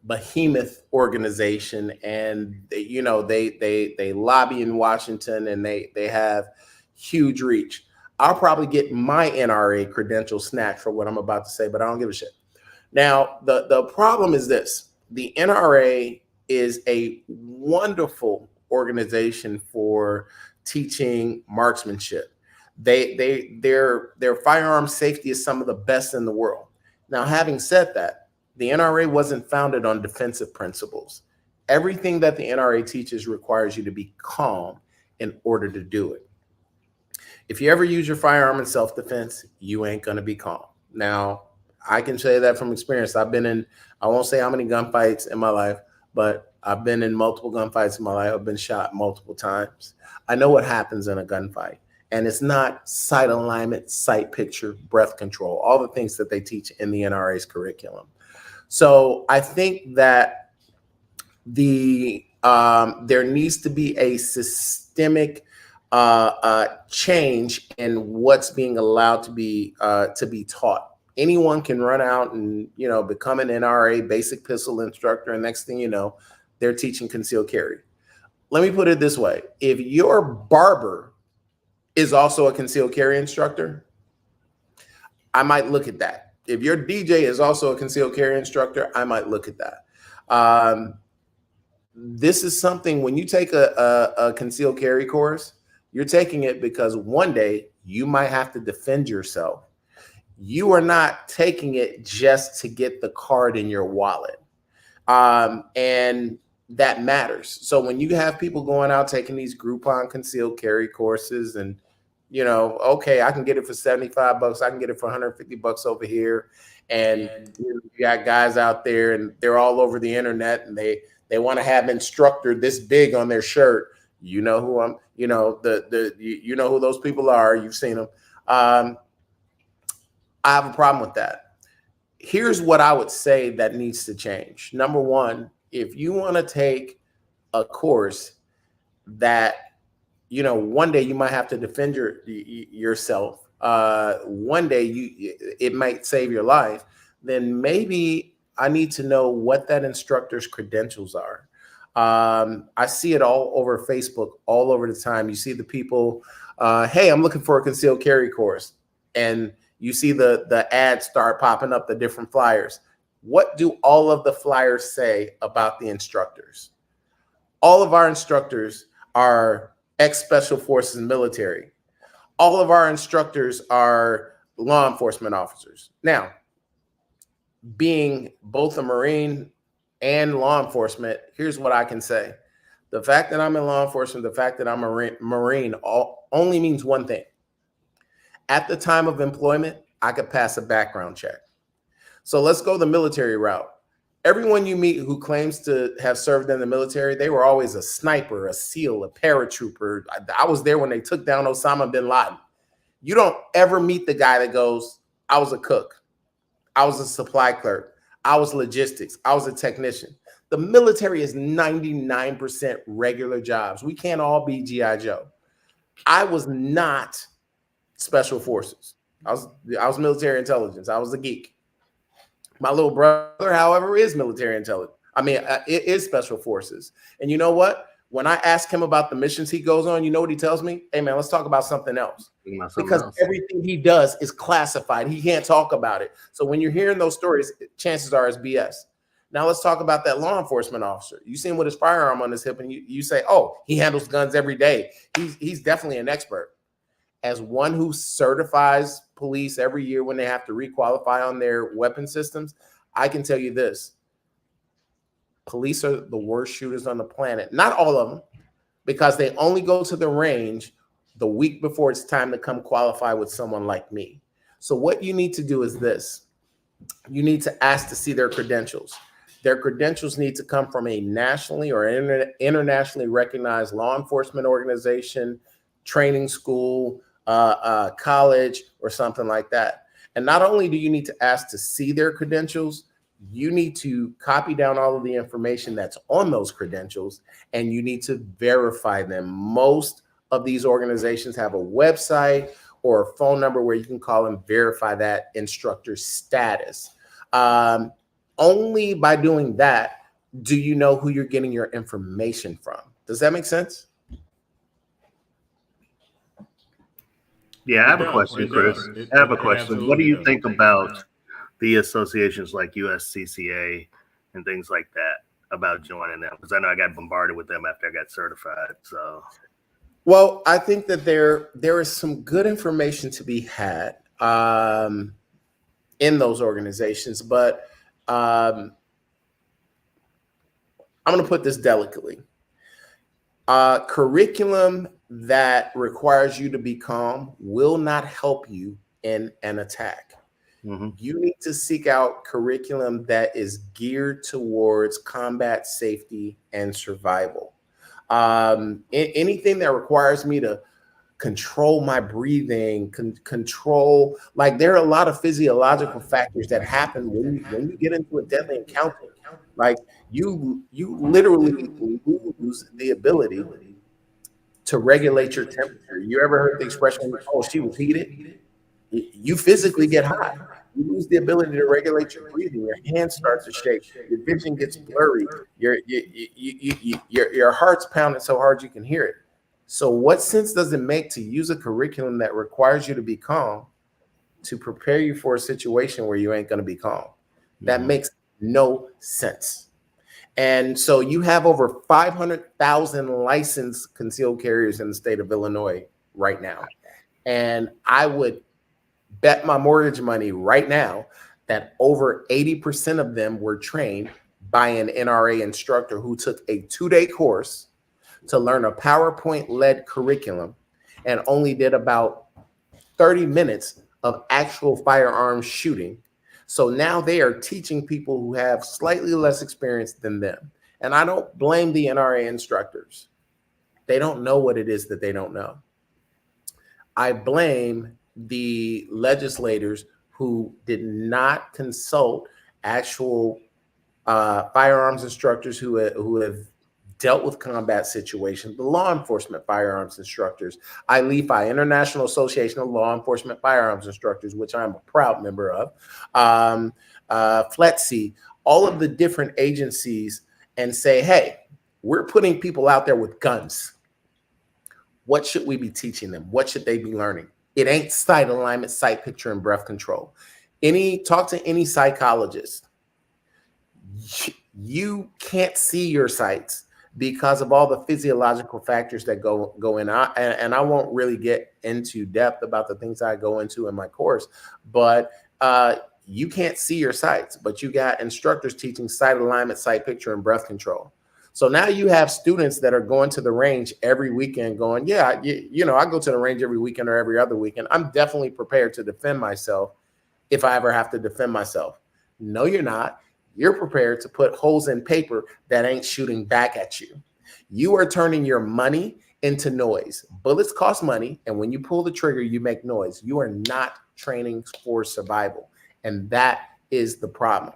Speaker 3: behemoth organization, and they lobby in Washington, and they have huge reach. I'll probably get my NRA credential snatched for what I'm about to say, but I don't give a shit. Now, the problem is this: the NRA is a wonderful organization for teaching marksmanship. Their firearm safety is some of the best in the world. Now, having said that, the NRA wasn't founded on defensive principles. Everything that the NRA teaches requires you to be calm in order to do it. If you ever use your firearm in self-defense, you ain't gonna be calm. Now, I can say that from experience. I've been in, I won't say how many gunfights in my life, but I've been in multiple gunfights in my life. I've been shot multiple times. I know what happens in a gunfight. And it's not sight alignment, sight picture, breath control, all the things that they teach in the NRA's curriculum. So I think that the There needs to be a systemic change in what's being allowed to be taught. Anyone can run out and become an NRA basic pistol instructor, and next thing you know, they're teaching concealed carry. Let me put it this way: if your barber is also a concealed carry instructor, I might look at that. If your DJ is also a concealed carry instructor, I might look at that. This is something, when you take a concealed carry course, you're taking it because one day you might have to defend yourself. You are not taking it just to get the card in your wallet. And that matters. So when you have people going out taking these Groupon concealed carry courses and, okay, I can get it for $75. I can get it for $150 over here. And you got guys out there and they're all over the internet and they want to have instructor this big on their shirt. You know who I'm, you know who those people are. You've seen them. I have a problem with that. Here's what I would say that needs to change. Number one, if you want to take a course that, one day you might have to defend yourself. One day it might save your life. Then maybe I need to know what that instructor's credentials are. I see it all over Facebook, all over the time. You see the people, hey, I'm looking for a concealed carry course. And you see the ads start popping up, the different flyers. What do all of the flyers say about the instructors? All of our instructors are ex-special forces military. All of our instructors are law enforcement officers. Now, being both a Marine and law enforcement, here's what I can say. The fact that I'm in law enforcement, the fact that I'm a Marine only means one thing. At the time of employment, I could pass a background check. So let's go the military route. Everyone you meet who claims to have served in the military, they were always a sniper, a SEAL, a paratrooper. I was there when they took down Osama bin Laden. You don't ever meet the guy that goes, I was a cook, I was a supply clerk, I was logistics, I was a technician. The military is 99% regular jobs. We can't all be G.I. Joe. I was not special forces. I was military intelligence. I was a geek. My little brother, however, is military intelligence. I mean, it is special forces. And you know what? When I ask him about the missions he goes on, you know what he tells me? Hey, man, let's talk about something else. Because everything he does is classified. He can't talk about it. So when you're hearing those stories, chances are it's BS. Now let's talk about that law enforcement officer. You see him with his firearm on his hip and you say, oh, he handles guns every day. He's definitely an expert. As one who certifies police every year when they have to requalify on their weapon systems, I can tell you this. Police are the worst shooters on the planet. Not all of them, because they only go to the range the week before it's time to come qualify with someone like me. So what you need to do is this. You need to ask to see their credentials. Their credentials need to come from a nationally or internationally recognized law enforcement organization, training school, college, or something like that. And not only do you need to ask to see their credentials, you need to copy down all of the information that's on those credentials, and you need to verify them. Most of these organizations have a website or a phone number where you can call and verify that instructor's status. Only by doing that do you know who you're getting your information from. Does that make sense?
Speaker 4: Yeah, I have a question, Chris. I have a question. What do you think about the associations like USCCA and things like that about joining them? Because I know I got bombarded with them after I got certified. So,
Speaker 3: well, I think that there is some good information to be had in those organizations, but I'm going to put this delicately. Curriculum that requires you to be calm will not help you in an attack. Mm-hmm. You need to seek out curriculum that is geared towards combat safety and survival. Anything that requires me to control my breathing, control, like there are a lot of physiological factors that happen when you get into a deadly encounter. Like you literally lose the ability to regulate your temperature. You ever heard the expression, oh, she was heated? You physically get hot. You lose the ability to regulate your breathing. Your hands start to shake. Your vision gets blurry. Your heart's pounding so hard you can hear it. So what sense does it make to use a curriculum that requires you to be calm to prepare you for a situation where you ain't going to be calm? That makes no sense. And so you have over 500,000 licensed concealed carriers in the state of Illinois right now. And I would bet my mortgage money right now that over 80% of them were trained by an NRA instructor who took a 2-day course to learn a PowerPoint-led curriculum and only did about 30 minutes of actual firearms shooting. So now they are teaching people who have slightly less experience than them. And I don't blame the NRA instructors. They don't know what it is that they don't know. I blame the legislators who did not consult actual firearms instructors who have dealt with combat situations, the law enforcement firearms instructors, ILEFI, International Association of Law Enforcement Firearms Instructors, which I'm a proud member of, FLETC, all of the different agencies, and say, hey, we're putting people out there with guns. What should we be teaching them? What should they be learning? It ain't sight alignment, sight picture, and breath control. Talk to any psychologist. You can't see your sights because of all the physiological factors that go in. And I won't really get into depth about the things I go into in my course, but you can't see your sights, but you got instructors teaching sight alignment, sight picture, and breath control. So now you have students that are going to the range every weekend going, yeah, I go to the range every weekend or every other weekend. I'm definitely prepared to defend myself if I ever have to defend myself. No, you're not. You're prepared to put holes in paper that ain't shooting back at you. You are turning your money into noise. Bullets cost money, and when you pull the trigger, you make noise. You are not training for survival, and that is the problem.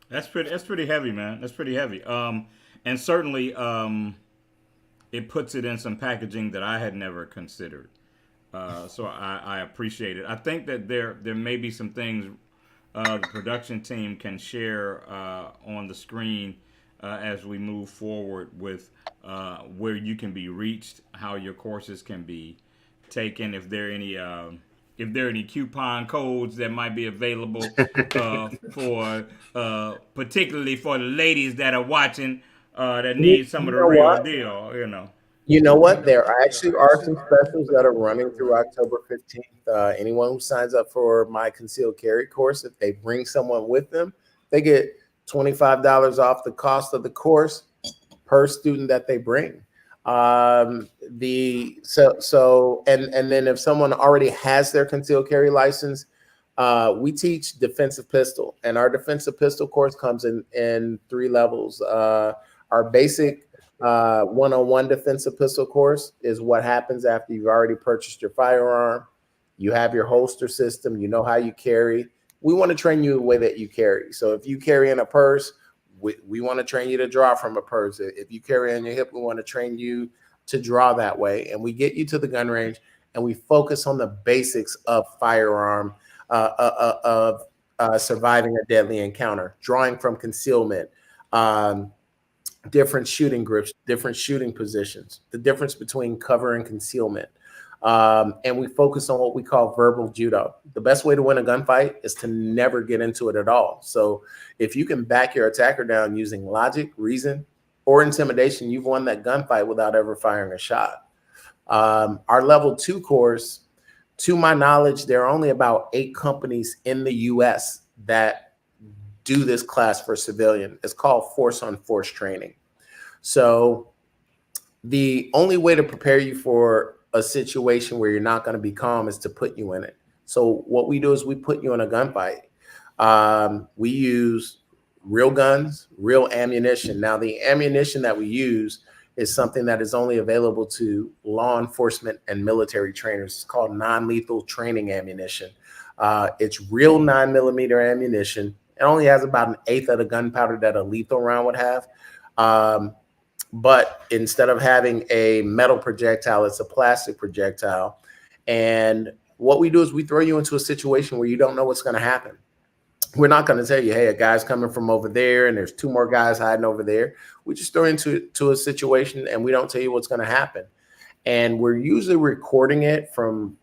Speaker 2: That's pretty heavy, man. That's pretty heavy. And certainly, it puts it in some packaging that I had never considered. So I appreciate it. I think that there may be some things the production team can share on the screen as we move forward with where you can be reached, how your courses can be taken, if there are any coupon codes that might be available for particularly for the ladies that are watching that need some of the real deal,
Speaker 3: You know what? There actually are some specials that are running through October 15th. Anyone who signs up for my concealed carry course, if they bring someone with them, they get $25 off the cost of the course per student that they bring. And then if someone already has their concealed carry license, we teach defensive pistol, and our defensive pistol course comes in 3 levels. Our basic 101 defensive pistol course is what happens after you've already purchased your firearm. You have your holster system. You know how you carry. We want to train you the way that you carry. So if you carry in a purse, we want to train you to draw from a purse. If you carry on your hip, we want to train you to draw that way. And we get you to the gun range, and we focus on the basics of firearm, of surviving a deadly encounter, drawing from concealment, different shooting grips, different shooting positions, the difference between cover and concealment. And we focus on what we call verbal judo. The best way to win a gunfight is to never get into it at all. So if you can back your attacker down using logic, reason, or intimidation, you've won that gunfight without ever firing a shot. Our level 2 course, to my knowledge, there are only about 8 companies in the US that do this class for civilian. It's called force on force training. So the only way to prepare you for a situation where you're not going to be calm is to put you in it. So what we do is we put you in a gunfight. We use real guns, real ammunition. Now the ammunition that we use is something that is only available to law enforcement and military trainers. It's called non-lethal training ammunition. It's real 9mm ammunition. It only has about an eighth of the gunpowder that a lethal round would have. But instead of having a metal projectile, it's a plastic projectile. And what we do is we throw you into a situation where you don't know what's going to happen. We're not going to tell you, hey, a guy's coming from over there and there's 2 more guys hiding over there. We just throw you into a situation and we don't tell you what's going to happen. And we're usually recording it from,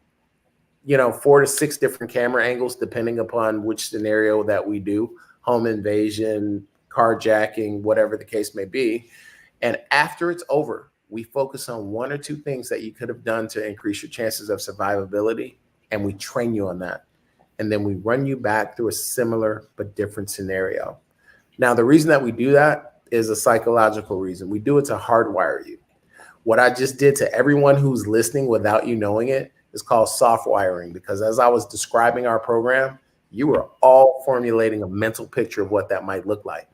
Speaker 3: 4 to 6 different camera angles, depending upon which scenario that we do, home invasion, carjacking, whatever the case may be. And after it's over, we focus on 1 or 2 things that you could have done to increase your chances of survivability. And we train you on that. And then we run you back through a similar but different scenario. Now, the reason that we do that is a psychological reason. We do it to hardwire you. What I just did to everyone who's listening without you knowing it is called soft wiring, because as I was describing our program, you were all formulating a mental picture of what that might look like.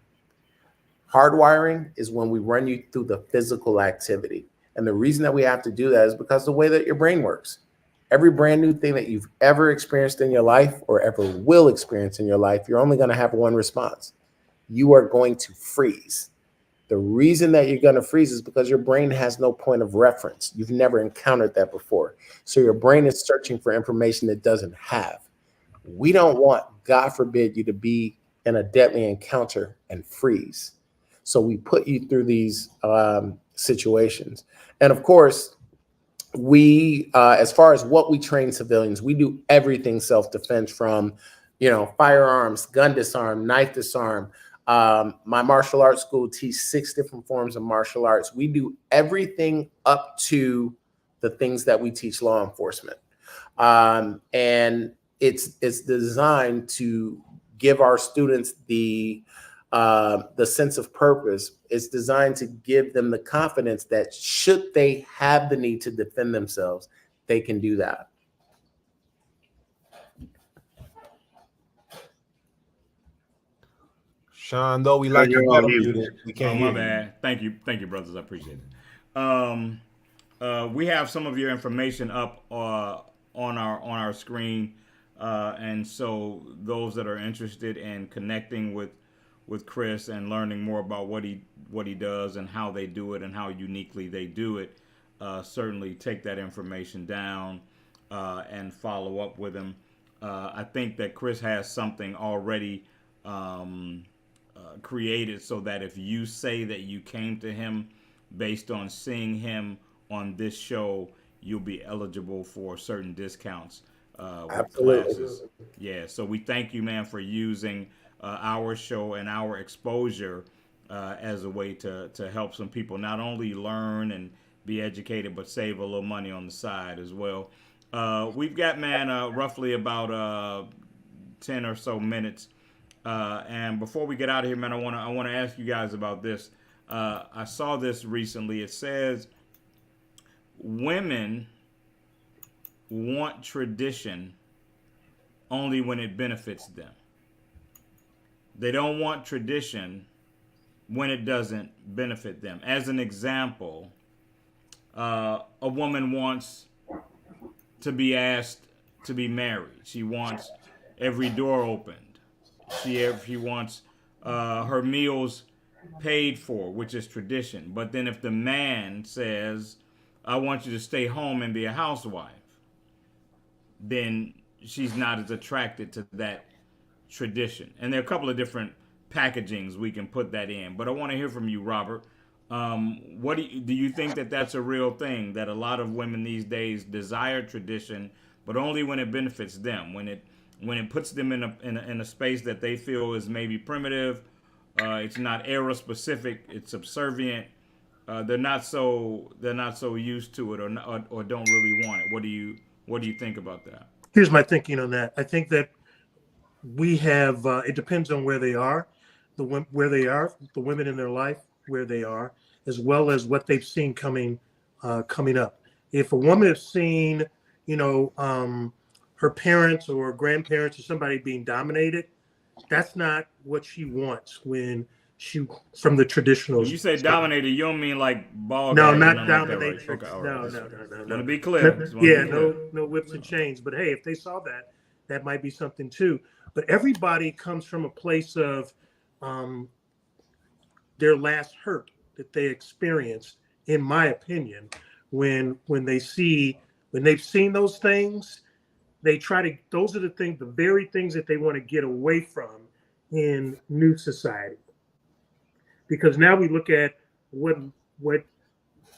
Speaker 3: Hardwiring is when we run you through the physical activity. And the reason that we have to do that is because of the way that your brain works. Every brand new thing that you've ever experienced in your life or ever will experience in your life, you're only going to have one response. You are going to freeze. The reason that you're going to freeze is because your brain has no point of reference. You've never encountered that before. So your brain is searching for information it doesn't have. We don't want, God forbid, you to be in a deadly encounter and freeze. So we put you through these situations. And of course, we, as far as what we train civilians, we do everything self-defense from, firearms, gun disarm, knife disarm. My martial arts school teaches 6 different forms of martial arts. We do everything up to the things that we teach law enforcement. And it's designed to give our students the sense of purpose. It's designed to give them the confidence that should they have the need to defend themselves, they can do that.
Speaker 7: Sean, though we like
Speaker 4: You're
Speaker 7: you
Speaker 4: on
Speaker 7: better
Speaker 4: mute.
Speaker 7: muted, we can't
Speaker 2: my
Speaker 7: hear you.
Speaker 2: bad. Thank you, brothers. I appreciate it. We have some of your information up on our screen, and so those that are interested in connecting with Chris and learning more about what he does and how they do it and how uniquely they do it, certainly take that information down and follow up with him. I think that Chris has something already created so that if you say that you came to him based on seeing him on this show, you'll be eligible for certain discounts with classes. Yeah, so we thank you, man, for using our show and our exposure as a way to help some people not only learn and be educated, but save a little money on the side as well. We've got, man, roughly about 10 or so minutes. And before we get out of here, man, I want to ask you guys about this. I saw this recently. It says women want tradition only when it benefits them. They don't want tradition when it doesn't benefit them. As an example, a woman wants to be asked to be married. She wants every door opened. She wants her meals paid for, which is tradition. But then if the man says, I want you to stay home and be a housewife, then she's not as attracted to that tradition. And there are a couple of different packagings we can put that in. But I want to hear from you, Robert. What do you think that that's a real thing, that a lot of women these days desire tradition, but only when it benefits them, when it puts them in a space that they feel is maybe primitive, it's not era specific, it's subservient, they're not so used to it or don't really want it. What do you think about that?
Speaker 5: Here's my thinking on that. I think that we have it depends on where they are, the women in their life, where they are, as well as what they've seen coming up. If a woman has seen, her parents or grandparents or somebody being dominated, that's not what she wants when she from the traditional.
Speaker 2: When you say dominator, you don't mean like ball
Speaker 5: No,
Speaker 2: guy or
Speaker 5: not
Speaker 2: nothing like that, right?
Speaker 5: dominatrix.
Speaker 2: Okay, all right.
Speaker 5: No.
Speaker 2: Want to be clear. Just wanna
Speaker 5: Yeah,
Speaker 2: be clear.
Speaker 5: no whips and chains. But hey, if they saw that, that might be something too. But everybody comes from a place of their last hurt that they experienced, in my opinion, when they've seen those things, they try to, those are the very things that they want to get away from in new society. Because now we look at what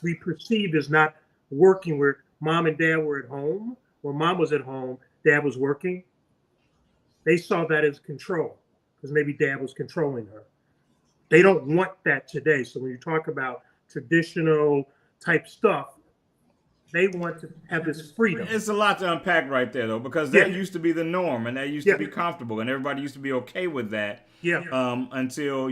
Speaker 5: we perceived as not working, where mom and dad were at home, or mom was at home, dad was working. They saw that as control, because maybe dad was controlling her. They don't want that today. So when you talk about traditional type stuff, they want to have this freedom.
Speaker 2: It's a lot to unpack right there, though, because that used to be the norm, and that used to be comfortable, and everybody used to be okay with that.
Speaker 5: Yeah.
Speaker 2: Until,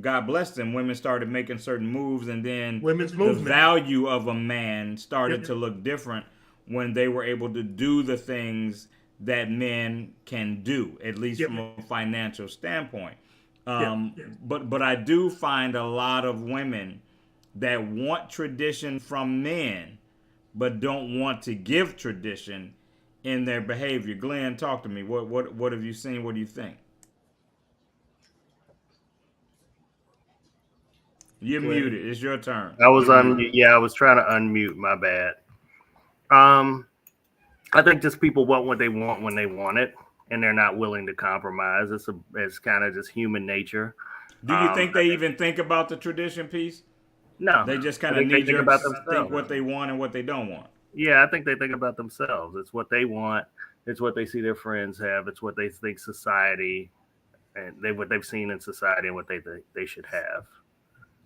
Speaker 2: God bless them, women started making certain moves, and then
Speaker 5: Women's movement.
Speaker 2: the value of a man started to look different when they were able to do the things that men can do, at least from a financial standpoint. But I do find a lot of women that want tradition from men, but don't want to give tradition in their behavior. Glenn, talk to me. What have you seen? What do you think? You're muted. It's your turn.
Speaker 4: I was I was trying to unmute. My bad. I think just people want what they want when they want it, and they're not willing to compromise. It's kind of just human nature.
Speaker 2: Do you think they even think about the tradition piece?
Speaker 4: No,
Speaker 2: they just kind of think what they want and what they don't want.
Speaker 4: Yeah, I think they think about themselves. It's what they want. It's what they see their friends have. It's what they think society and what they've seen in society and what they think they should have.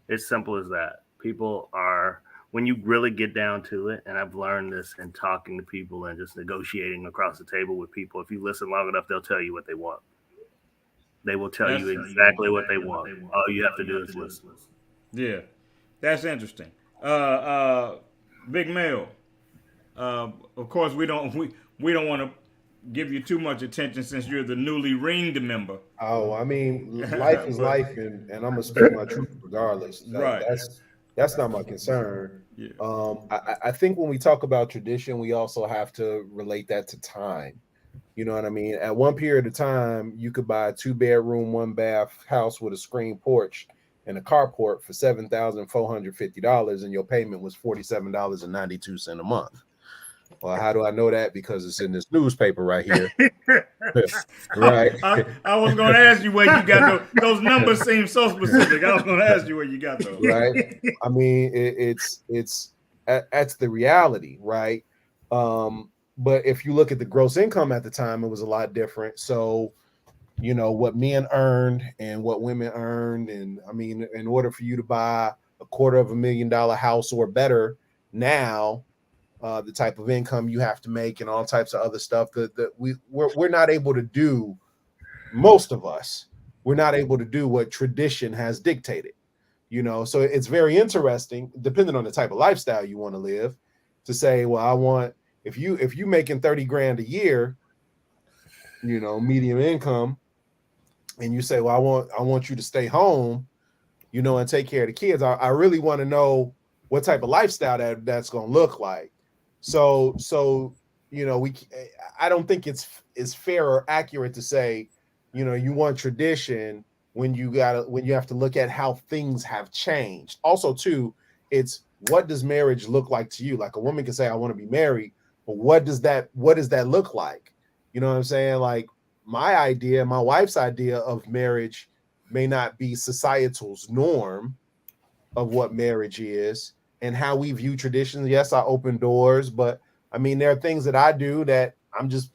Speaker 4: It's simple as that. People are, when you really get down to it, and I've learned this in talking to people and just negotiating across the table with people, if you listen long enough, they'll tell you what they want. They will tell you exactly what they want. All you have to do is listen.
Speaker 2: Yeah, that's interesting. Big Mel. Of course, we don't want to give you too much attention since you're the newly ringed member.
Speaker 7: Oh, I mean, life is life, and I'm gonna speak my truth regardless.
Speaker 2: Right.
Speaker 7: That's not my concern.
Speaker 2: Yeah.
Speaker 7: I think when we talk about tradition, we also have to relate that to time. You know what I mean? At one period of time, you could buy a 2-bedroom, 1-bath house with a screen porch and a carport for $7,450, and your payment was $47.92 a month. Well, how do I know that? Because it's in this newspaper right here. Right.
Speaker 2: I was going to ask you where you got those numbers. Seem so specific. I was going to ask you where you got those.
Speaker 7: Right. I mean, that's the reality, right? But if you look at the gross income at the time, it was a lot different. So, what men earned and what women earned, and I mean, in order for you to buy a $250,000 house or better now, the type of income you have to make and all types of other stuff that we're not able to do. Most of us, we're not able to do what tradition has dictated, so it's very interesting, depending on the type of lifestyle you want to live, to say, well, I want, if you making 30 grand a year, medium income, and you say, well, I want you to stay home, and take care of the kids. I really want to know what type of lifestyle that's going to look like. So I don't think it's fair or accurate to say, you want tradition when you have to look at how things have changed. Also, too, it's what does marriage look like to you? Like, a woman can say, I want to be married, but what does that look like? You know what I'm saying? Like, my wife's idea of marriage may not be societal's norm of what marriage is and how we view traditions. Yes, I open doors, but I mean, there are things that I do that I'm just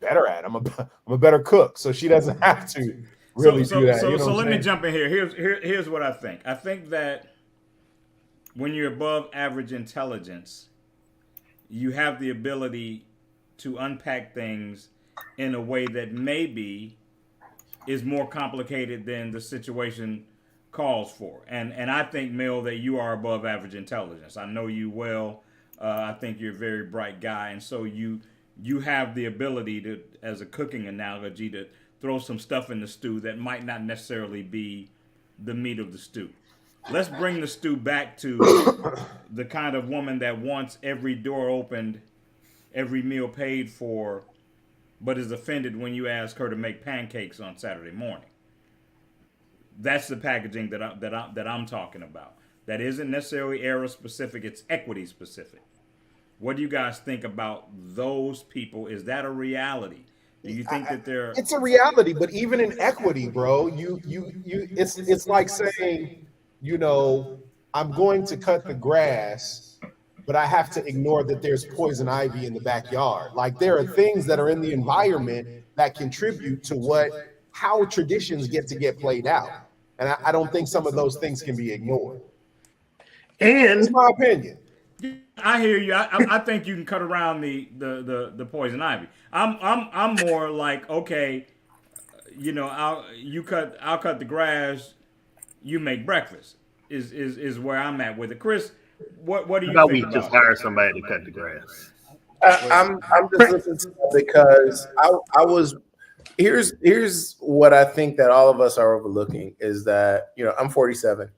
Speaker 7: better at. I'm a better cook, so she doesn't have to really do that.
Speaker 2: So let me jump in here. Here's what I think. I think that when you're above average intelligence, you have the ability to unpack things in a way that maybe is more complicated than the situation calls for. And I think, Mel, that you are above average intelligence. I know you well. I think you're a very bright guy. And so you have the ability to, as a cooking analogy, to throw some stuff in the stew that might not necessarily be the meat of the stew. Let's bring the stew back to the kind of woman that wants every door opened, every meal paid for, but is offended when you ask her to make pancakes on Saturday morning. That's the packaging that I'm talking about. That isn't necessarily era specific, it's equity specific. What do you guys think about those people? Is that a reality? Do you think that they're
Speaker 7: It's a reality, but even in equity, bro, it's like saying, you know, I'm going to cut the grass, but I have to ignore that there's poison ivy in the backyard. Like there are things that are in the environment that contribute to how traditions get played out. And I don't think some of those things can be ignored.
Speaker 5: And
Speaker 7: It's my opinion.
Speaker 2: I hear you. I think you can cut around the poison ivy. I'm more like, okay, you know, I'll cut the grass, you make breakfast. Is where I'm at with it. Chris, what do you
Speaker 4: How about
Speaker 2: think
Speaker 4: we
Speaker 2: about
Speaker 4: just hire somebody to cut the grass?
Speaker 3: I'm just listening to that because I was here's what I think that all of us are overlooking is that, you know, I'm 47.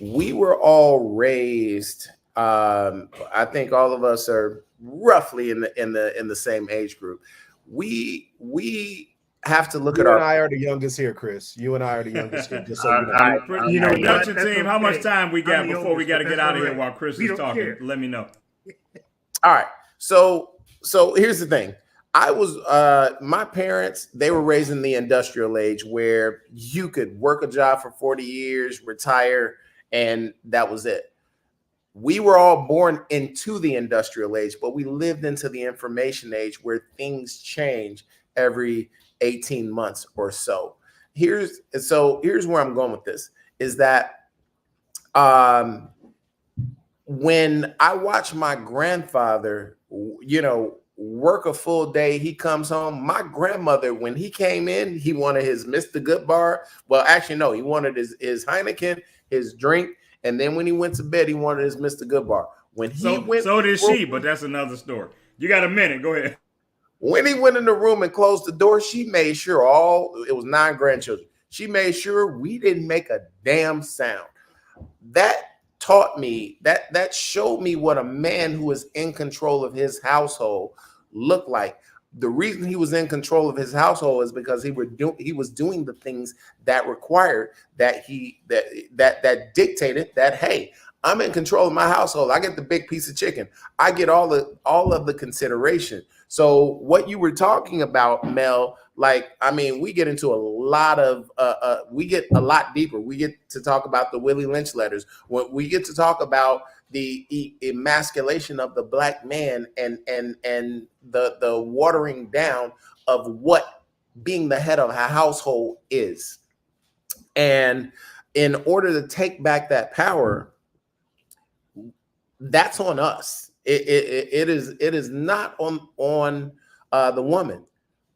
Speaker 3: We were all raised. I think all of us are roughly in the same age group. We have to look
Speaker 7: You
Speaker 3: at
Speaker 7: and
Speaker 3: our.
Speaker 7: I are the youngest here, Chris. You and I are the youngest here. Just so you know.
Speaker 5: You know,
Speaker 2: Production
Speaker 5: that's
Speaker 2: team, how much
Speaker 5: okay.
Speaker 2: time we got
Speaker 5: I'm the
Speaker 2: before we
Speaker 5: oldest,
Speaker 2: got to
Speaker 5: but
Speaker 2: get
Speaker 5: that's
Speaker 2: out of
Speaker 5: all
Speaker 2: here
Speaker 5: right.
Speaker 2: while Chris
Speaker 5: We
Speaker 2: is
Speaker 5: don't
Speaker 2: talking?
Speaker 5: care.
Speaker 2: Let me know.
Speaker 3: All right. So here's the thing. I was my parents, they were raised in the industrial age where you could work a job for 40 years, retire, and that was it. We were all born into the industrial age, but we lived into the information age where things change every 18 months or so. Here's where I'm going with this is that when I watch my grandfather, you know, work a full day, he comes home. My grandmother, when he came in, he wanted his Mr. Good Bar. Well, actually, no, he wanted his Heineken, his drink. And then when he went to bed, he wanted his Mr. Good Bar. When he
Speaker 2: So did she, but that's another story. You got a minute. Go ahead.
Speaker 3: When he went in the room and closed the door, she made sure it was 9 grandchildren. She made sure we didn't make a damn sound. That taught me, that showed me what a man who is in control of his household looked like. The reason he was in control of his household is because he was doing the things that required that dictated that, hey, I'm in control of my household. I get the big piece of chicken. I get all of the consideration. So what you were talking about, Mel, like, I mean, we get into a lot of we get a lot deeper. We get to talk about the Willie Lynch letters. When we get to talk about the emasculation of the black man and the watering down of what being the head of a household is. And in order to take back that power, that's on us. It is not on the woman.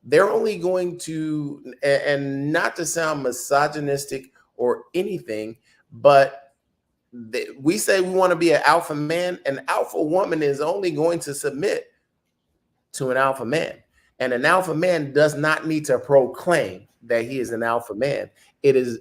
Speaker 3: They're only going to, and not to sound misogynistic or anything, but we say we want to be an alpha man. An alpha woman is only going to submit to an alpha man. And an alpha man does not need to proclaim that he is an alpha man. It is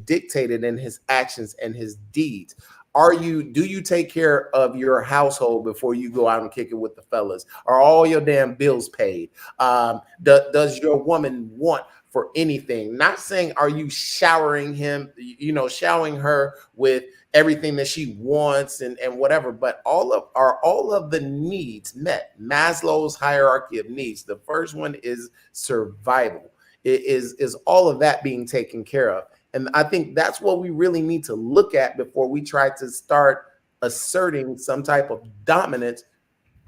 Speaker 3: dictated in his actions and his deeds. Do you take care of your household before you go out and kick it with the fellas? Are all your damn bills paid? Does your woman want for anything? Not saying are you showering showering her with everything that she wants and whatever, but are all of the needs met? Maslow's hierarchy of needs. The first one is survival. It is all of that being taken care of. And I think that's what we really need to look at before we try to start asserting some type of dominance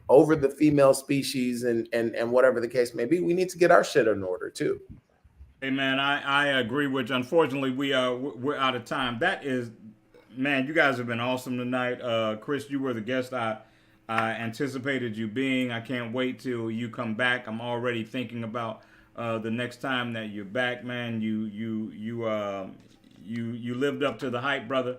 Speaker 3: over the female species and whatever the case may be. We need to get our shit in order too.
Speaker 2: Hey man, I agree with you. Unfortunately, we're out of time. That is, man, you guys have been awesome tonight. Chris, you were the guest I anticipated you being. I can't wait till you come back. I'm already thinking about the next time that you're back, man. You lived up to the hype, brother,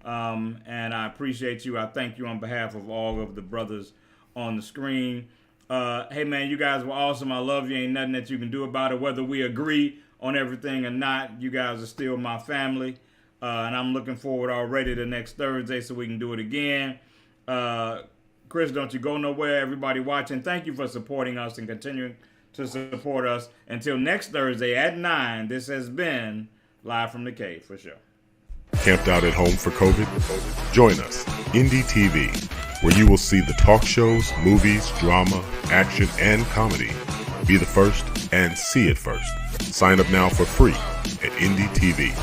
Speaker 2: and I appreciate you. I thank you on behalf of all of the brothers on the screen. Hey man, you guys were awesome. I love you. Ain't nothing that you can do about it, whether we agree on everything or not, you guys are still my family. And I'm looking forward already to next Thursday so we can do it again. Chris, don't you go nowhere. Everybody watching, thank you for supporting us and continuing to support us. Until next Thursday at 9, this has been Live from the Cave for sure.
Speaker 6: Camped out at home for COVID? Join us, Indie TV, where you will see the talk shows, movies, drama, action, and comedy. Be the first and see it first. Sign up now for free at Indie TV.